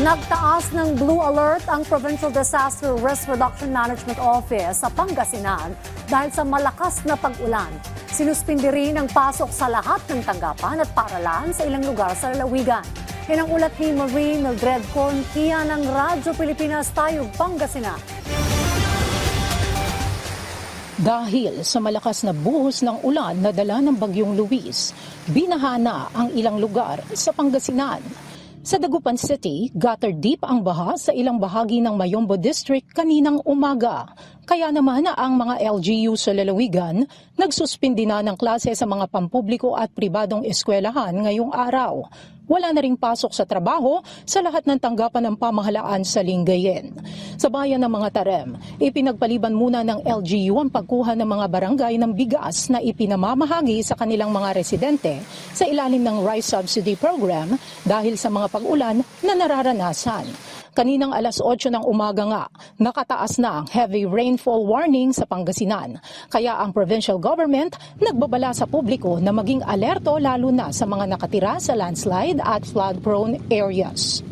Nagtaas ng blue alert ang Provincial Disaster Risk Reduction Management Office sa Pangasinan dahil sa malakas na pag-ulan. Sinuspindi rin ang pasok sa lahat ng tanggapan at paaralan sa ilang lugar sa lalawigan. Yan ang ulat ni Marie Mildred Conquia ng Radyo Pilipinas, Tayog, Pangasinan. Dahil sa malakas na buhos ng ulan na dala ng Bagyong Luis, binaha na ang ilang lugar sa Pangasinan. Sa Dagupan City, gutter deep ang baha sa ilang bahagi ng Mayombo District kaninang umaga. Kaya naman ang mga LGU sa lalawigan nagsuspindi na ng klase sa mga pampubliko at pribadong eskwelahan ngayong araw. Wala na ring pasok sa trabaho sa lahat ng tanggapan ng pamahalaan sa Lingayen. Sa bayan ng mga Tarem, ipinagpaliban muna ng LGU ang pagkuha ng mga barangay ng bigas na ipinamamahagi sa kanilang mga residente sa ilalim ng Rice Subsidy Program dahil sa mga pag-ulan na nararanasan. Kaninang alas 8 ng umaga nga, nakataas na ang heavy rainfall warning sa Pangasinan. Kaya ang provincial government nagbabala sa publiko na maging alerto lalo na sa mga nakatira sa landslide at flood-prone areas.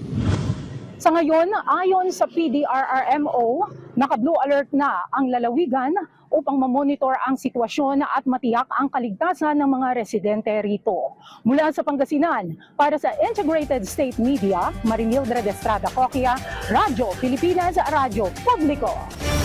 Sa ngayon, ayon sa PDRRMO, naka-blue alert na ang lalawigan upang mamonitor ang sitwasyon at matiyak ang kaligtasan ng mga residente rito. Mula sa Pangasinan, para sa Integrated State Media, Marie Mildred Estrada Conquia, Radyo Pilipinas, Radyo Publiko.